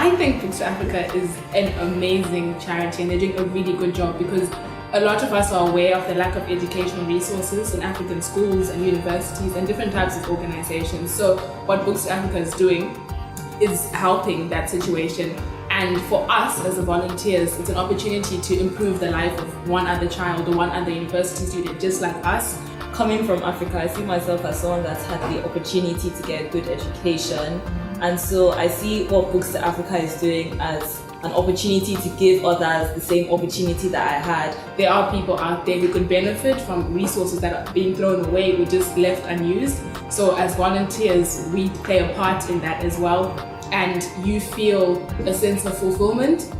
I think Books2Africa is an amazing charity and they're doing a really good job because a lot of us are aware of the lack of educational resources in African schools and universities and different types of organizations. So what Books2Africa is doing is helping that situation. And for us as volunteers, it's an opportunity to improve the life of one other child or one other university student just like us. Coming from Africa, I see myself as someone that's had the opportunity to get a good education. And so I see what Books2Africa is doing as an opportunity to give others the same opportunity that I had. There are people out there who could benefit from resources that are being thrown away or just left unused. So as volunteers, we play a part in that as well. And you feel a sense of fulfillment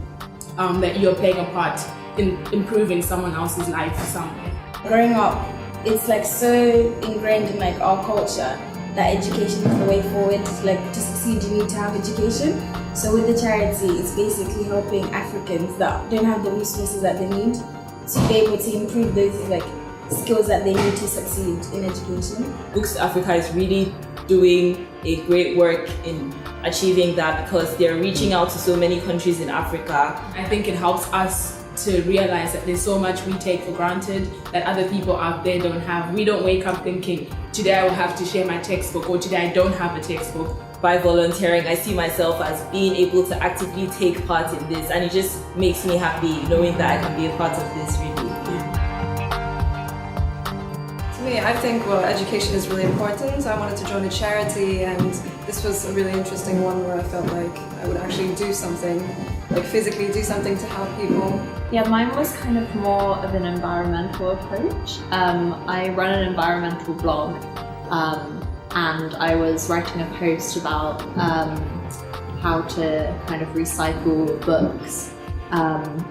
that you're playing a part in improving someone else's life somewhere. Growing up, it's like so ingrained in like our culture that education is the way forward. Like to succeed, you need to have education. So with the charity, it's basically helping Africans that don't have the resources that they need to be able to improve those like skills that they need to succeed in education. Books2Africa is really doing a great work in achieving that because they're reaching out to so many countries in Africa. I think it helps us to realize that there's so much we take for granted that other people out there don't have. We don't wake up thinking, today I will have to share my textbook or today I don't have a textbook. By volunteering, I see myself as being able to actively take part in this, and it just makes me happy knowing that I can be a part of this really. To me, I think education is really important. I wanted to join a charity and this was a really interesting one where I felt like I would actually do something, like physically do something to help people. Yeah, mine was kind of more of an environmental approach. I run an environmental blog and I was writing a post about how to kind of recycle books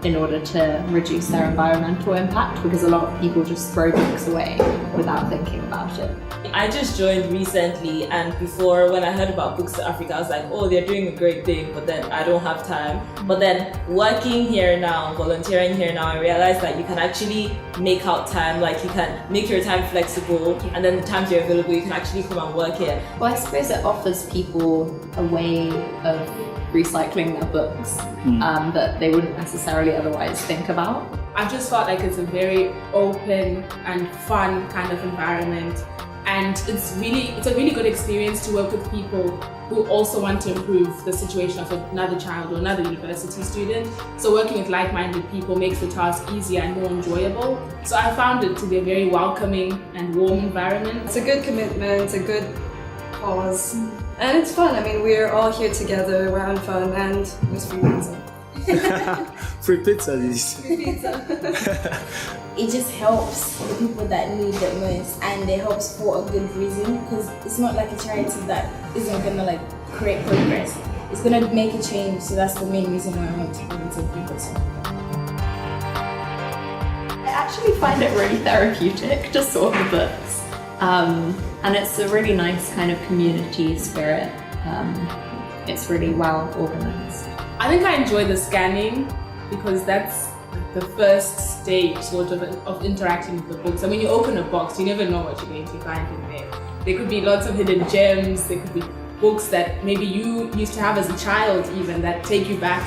in order to reduce their environmental impact because a lot of people just throw books away without thinking about it. I just joined recently and before when I heard about Books2Africa I was like, oh, they're doing a great thing, but then I don't have time. But then working here now, volunteering here now, I realized that you can actually make out time, like you can make your time flexible and then the times you're available you can actually come and work here. Well, I suppose it offers people a way of recycling their books that they wouldn't necessarily otherwise think about. I just felt like it's a very open and fun kind of environment. And it's a really good experience to work with people who also want to improve the situation of another child or another university student. So working with like-minded people makes the task easier and more enjoyable. So I found it to be a very welcoming and warm environment. It's a good commitment, it's a good cause, and it's fun. I mean, we're all here together, we're having fun, and there's free pizza. Free pizza, this. It just helps the people that need it most, and it helps for a good reason because it's not like a charity that isn't gonna like create progress. It's gonna make a change, so that's the main reason why I want to volunteer for this. I actually find it really therapeutic to sort the books, and it's a really nice kind of community spirit. It's really well organized. I think I enjoy the scanning because that's the first stage sort of interacting with the books. And when you open a box, you never know what you're going to find in there. There could be lots of hidden gems, there could be books that maybe you used to have as a child even that take you back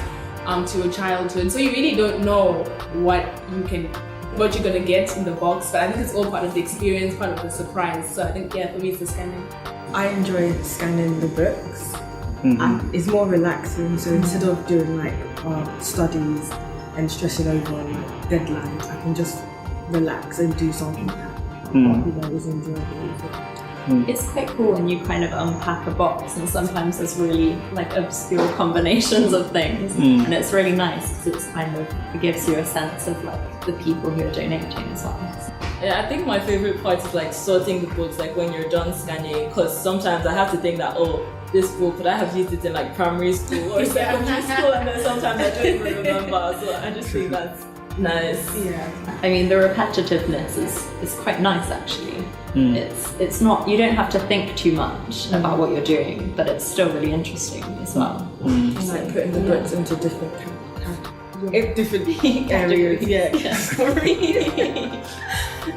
to your childhood. So you really don't know what you're gonna get in the box, but I think it's all part of the experience, part of the surprise. So I think, yeah, for me it's the scanning. I enjoy scanning the books. And it's more relaxing, so instead of doing like studies and stressing over like deadlines, I can just relax and do something that is enjoyable. It's quite cool when you kind of unpack a box and sometimes there's really like obscure combinations of things and it's really nice because it gives you a sense of like the people who are donating as well. Yeah, I think my favorite part is like sorting the books, like when you're done scanning, because sometimes I have to think that, oh, this book, could I have used it in like primary school or secondary school, and then sometimes I don't even remember, so I just think that's nice. Yeah. I mean, the repetitiveness is quite nice actually. It's not, you don't have to think too much about what you're doing, but it's still really interesting as well. It's like putting the books into different areas.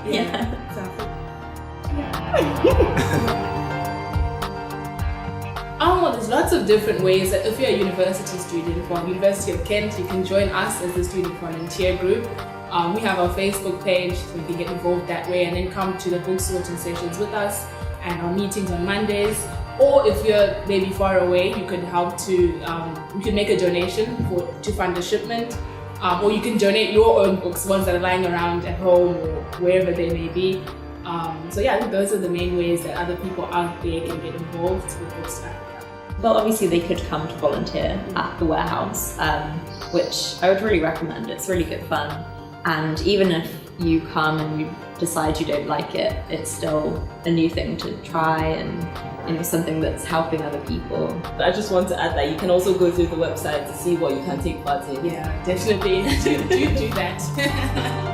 Yeah. there's lots of different ways that if you're a university student from University of Kent, you can join us as a student volunteer group. We have our Facebook page, so you can get involved that way and then come to the book sorting sessions with us and our meetings on Mondays. Or if you're maybe far away, you could help to, you can make a donation to fund the shipment. Or you can donate your own books, ones that are lying around at home or wherever they may be. So yeah, I think those are the main ways that other people out there can get involved with Books2Africa. Well, obviously they could come to volunteer at the warehouse, which I would really recommend. It's really good fun. And even if you come and you decide you don't like it, it's still a new thing to try and something that's helping other people. I just want to add that you can also go through the website to see what you can take part in. Yeah, definitely do that.